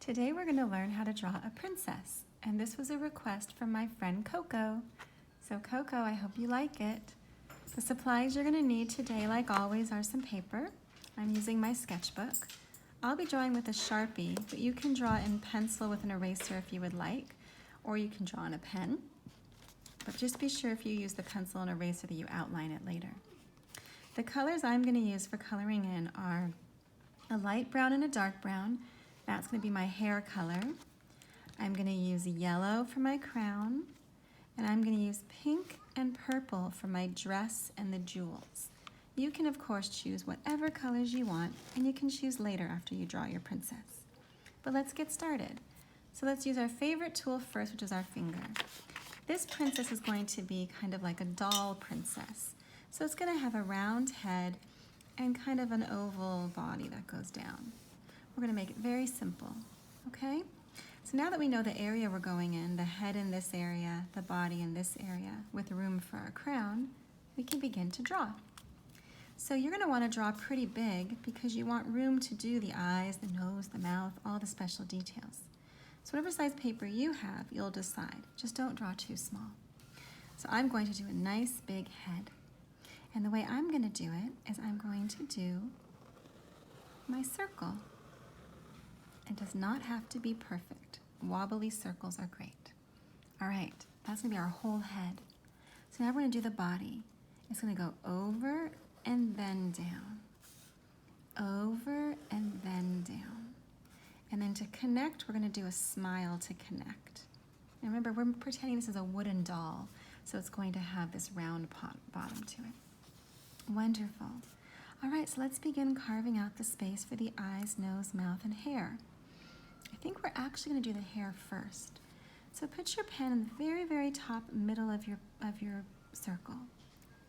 Today we're going to learn how to draw a princess, and this was a request from my friend Coco. So Coco, I hope you like it. The supplies you're going to need today, like always, are some paper. I'm using my sketchbook. I'll be drawing with a Sharpie, but you can draw in pencil with an eraser if you would like, or you can draw in a pen. But just be sure if you use the pencil and eraser that you outline it later. The colors I'm going to use for coloring in are a light brown and a dark brown. That's going to be my hair color. I'm going to use yellow for my crown, and I'm going to use pink and purple for my dress and the jewels. You can, of course, choose whatever colors you want, and you can choose later after you draw your princess. But let's get started. So let's use our favorite tool first, which is our finger. This princess is going to be kind of like a doll princess. So it's going to have a round head and kind of an oval body that goes down. We're going to make it very simple, okay? So now that we know the area we're going in, the head in this area, the body in this area, with room for our crown, we can begin to draw. So you're going to want to draw pretty big because you want room to do the eyes, the nose, the mouth, all the special details. So whatever size paper you have, you'll decide. Just don't draw too small. So I'm going to do a nice big head. And the way I'm going to do it is I'm going to do my circle. It does not have to be perfect. Wobbly circles are great. All right, that's going to be our whole head. So now we're going to do the body. It's going to go over and then down. Over and then down. And then to connect, we're going to do a smile to connect. And remember, we're pretending this is a wooden doll, so it's going to have this round bottom to it. Wonderful. All right, so let's begin carving out the space for the eyes, nose, mouth, and hair. I think we're actually going to do the hair first. So put your pen in the very, very top middle of your circle.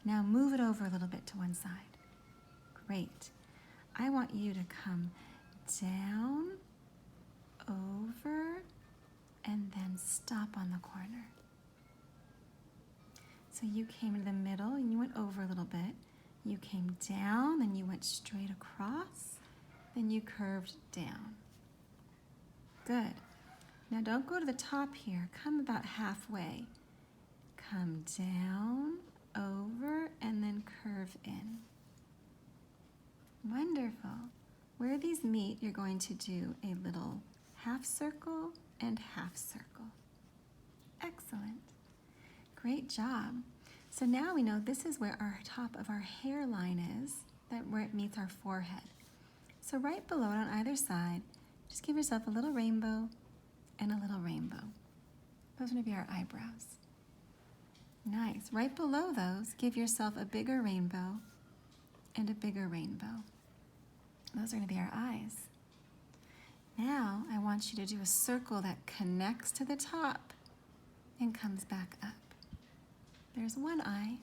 Now move it over a little bit to one side. Great. I want you to come down, over, and then stop on the corner. So you came into the middle and you went over a little bit. You came down, then you went straight across, then you curved down. Good. Now don't go to the top here. Come about halfway. Come down, over, and then curve in. Wonderful. Where these meet, you're going to do a little half circle and half circle. Excellent. Great job. So now we know this is where our top of our hairline is, where it meets our forehead. So right below it on either side, just give yourself a little rainbow and a little rainbow. Those are going to be our eyebrows. Nice. Right below those, give yourself a bigger rainbow and a bigger rainbow. Those are going to be our eyes. Now I want you to do a circle that connects to the top and comes back up. There's one eye,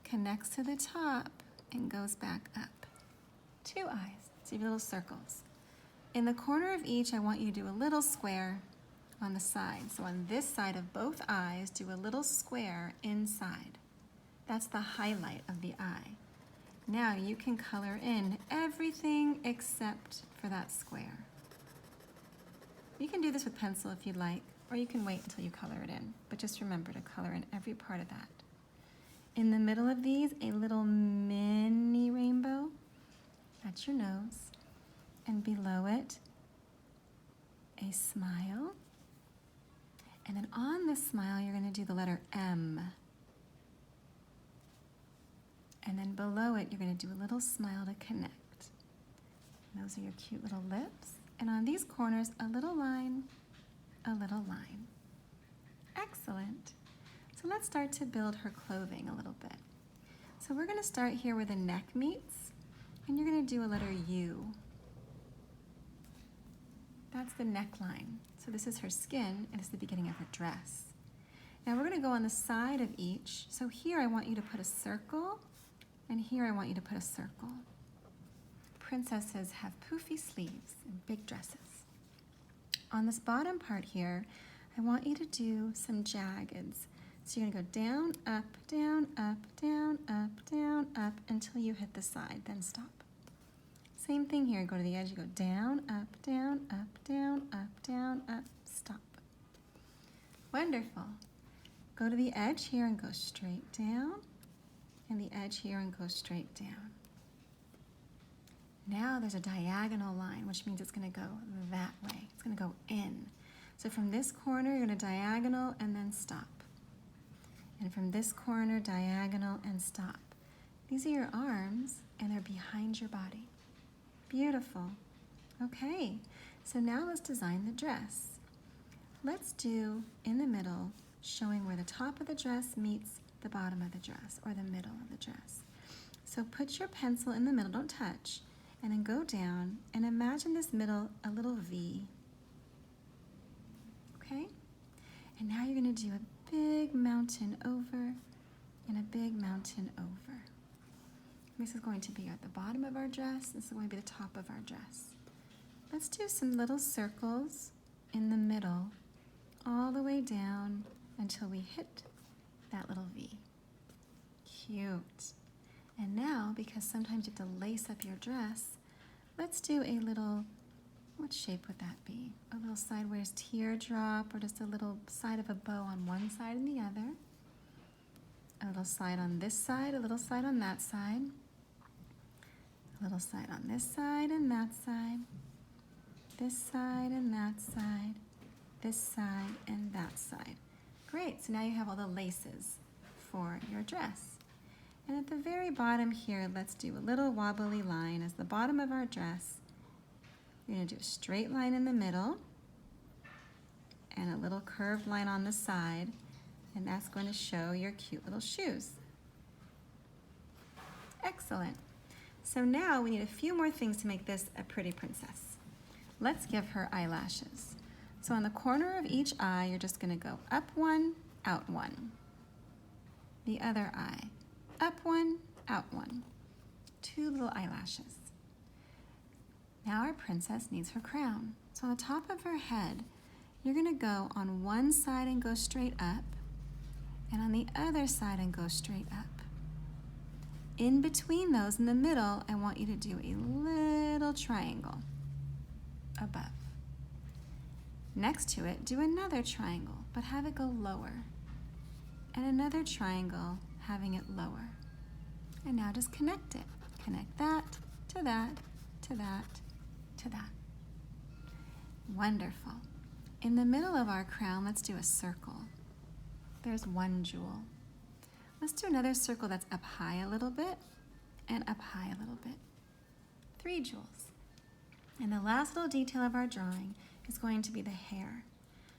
connects to the top and goes back up. Two eyes, so you have little circles. In the corner of each, I want you to do a little square on the side. So on this side of both eyes, do a little square inside. That's the highlight of the eye. Now you can color in everything except for that square. You can do this with pencil if you'd like, or you can wait until you color it in. But just remember to color in every part of that. In the middle of these, a little mini rainbow. That's your nose. And below it, a smile. And then on this smile, you're going to do the letter M. And then below it, you're going to do a little smile to connect. And those are your cute little lips. And on these corners, a little line, a little line. Excellent. So let's start to build her clothing a little bit. So we're going to start here where the neck meets, and you're going to do a letter U. That's the neckline. So this is her skin, and it's the beginning of her dress. Now we're going to go on the side of each. So here I want you to put a circle, and here I want you to put a circle. Princesses have poofy sleeves and big dresses. On this bottom part here, I want you to do some jaggeds. So you're going to go down, up, down, up, down, up, down, up, until you hit the side, then stop. Same thing here, go to the edge, you go down, up, down, up, down, up, Wonderful. Go to the edge here and go straight down, and the edge here and go straight down. Now there's a diagonal line, which means it's going to go that way. It's going to go in. So from this corner, you're going to diagonal and then stop. And from this corner, diagonal and stop. These are your arms, and they're behind your body. Beautiful. Okay, so now let's design the dress. Let's do in the middle, showing where the top of the dress meets the bottom of the dress, or the middle of the dress. So put your pencil in the middle, don't touch, and then go down and imagine this middle a little V. Okay? And now you're going to do a big mountain over and a big mountain over. This is going to be at the bottom of our dress. This is going to be the top of our dress. Let's do some little circles in the middle all the way down until we hit that little V. Cute. And now, because sometimes you have to lace up your dress, let's do a little, what shape would that be? A little sideways teardrop, or just a little side of a bow on one side and the other. A little side on this side, a little side on that side. A little side on this side and that side. This side and that side. This side and that side. Great, so now you have all the laces for your dress. And at the very bottom here, let's do a little wobbly line as the bottom of our dress. You're going to do a straight line in the middle and a little curved line on the side, and that's going to show your cute little shoes. Excellent. So now we need a few more things to make this a pretty princess. Let's give her eyelashes. So on the corner of each eye, you're just going to go up one, out one. The other eye. Up one, out one. 2 little eyelashes. Now our princess needs her crown. So on the top of her head, you're going to go on one side and go straight up, and on the other side and go straight up. In between those, in the middle, I want you to do a little triangle above. Next to it, do another triangle, but have it go lower. And another triangle, having it lower. And now just connect it. Connect that to that, to that, to that. Wonderful. In the middle of our crown, let's do a circle. There's 1 jewel. Let's do another circle that's up high a little bit and up high a little bit. 3 jewels. And the last little detail of our drawing is going to be the hair.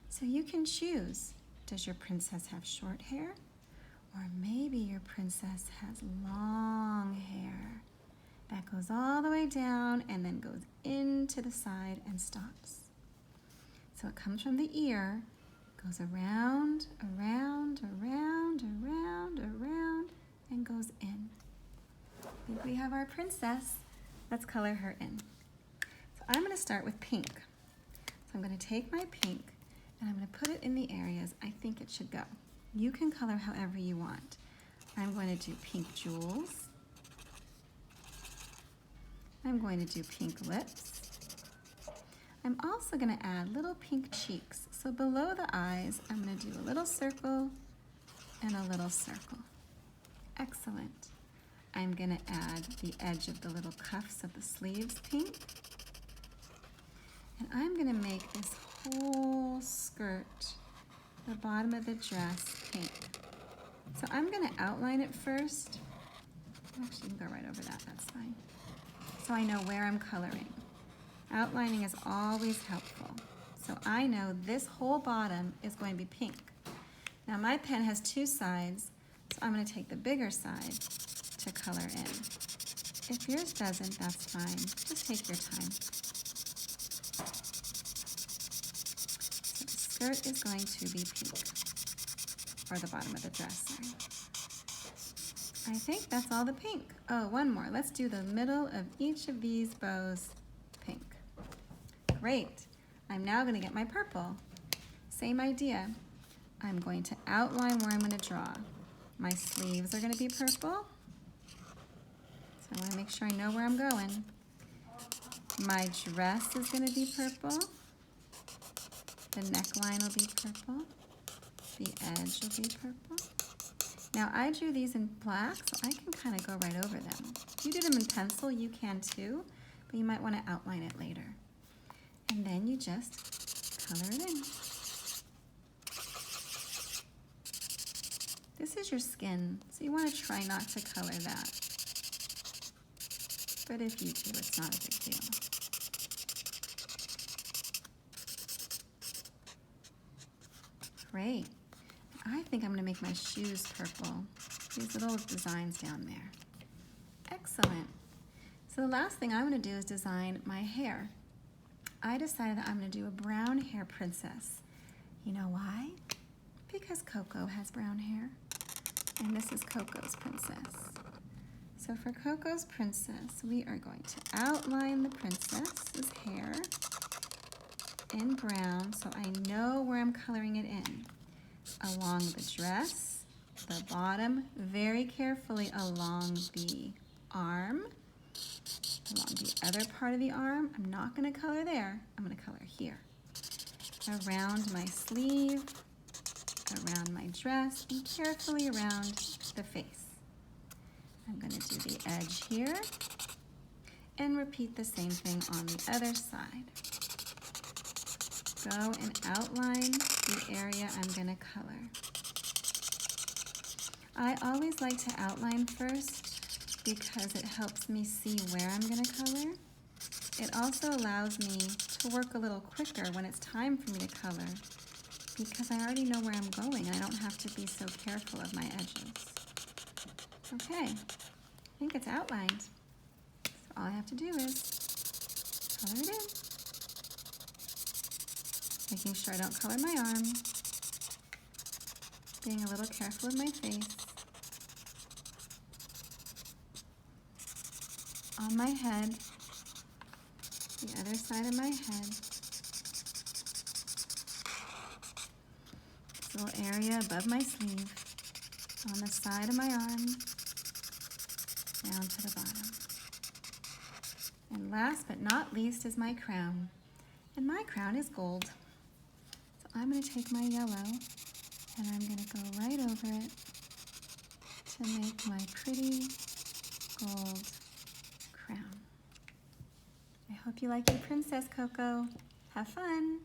So you can choose, does your princess have short hair? Or maybe your princess has long hair that goes all the way down and then goes into the side and stops. So it comes from the ear, goes around, around, around, around, around, and goes in. I think we have our princess. Let's color her in. So I'm going to start with pink. So I'm going to take my pink and I'm going to put it in the areas I think it should go. You can color however you want. I'm going to do pink jewels. I'm going to do pink lips. I'm also going to add little pink cheeks. So below the eyes, I'm going to do a little circle and a little circle. Excellent. I'm going to add the edge of the little cuffs of the sleeves pink. And I'm going to make this whole skirt, the bottom of the dress, pink. So I'm going to outline it first. Actually, you can go right over that, that's fine. So I know where I'm coloring. Outlining is always helpful. So I know this whole bottom is going to be pink. Now my pen has 2 sides, so I'm going to take the bigger side to color in. If yours doesn't, that's fine. Just take your time. So the skirt is going to be pink, or the bottom of the dress, sorry. I think that's all the pink. Oh, one more. Let's do the middle of each of these bows pink. Great. I'm now going to get my purple. Same idea. I'm going to outline where I'm going to draw. My sleeves are going to be purple. So I want to make sure I know where I'm going. My dress is going to be purple. The neckline will be purple. The edge will be purple. Now I drew these in black, so I can kind of go right over them. If you did them in pencil, you can too, but you might want to outline it later. And then you just color it in. This is your skin, so you want to try not to color that. But if you do, it's not a big deal. Great. I think I'm going to make my shoes purple. These little designs down there. Excellent. So the last thing I'm going to do is design my hair. I decided that I'm going to do a brown hair princess. You know why? Because Coco has brown hair. And this is Coco's princess. So for Coco's princess, we are going to outline the princess's hair in brown so I know where I'm coloring it in. Along the dress, the bottom, very carefully along the arm, along the other part of the arm. I'm not going to color there, I'm going to color here. Around my sleeve, around my dress, and carefully around the face. I'm going to do the edge here and repeat the same thing on the other side. Go and outline the area I'm going to color. I always like to outline first because it helps me see where I'm going to color. It also allows me to work a little quicker when it's time for me to color because I already know where I'm going and I don't have to be so careful of my edges. Okay, I think it's outlined. So all I have to do is color it in. Making sure I don't color my arm. Being a little careful with my face. On my head. The other side of my head. This little area above my sleeve. On the side of my arm. Down to the bottom. And last but not least is my crown. And my crown is gold. I'm going to take my yellow and I'm going to go right over it to make my pretty gold crown. I hope you like your princess, Coco. Have fun!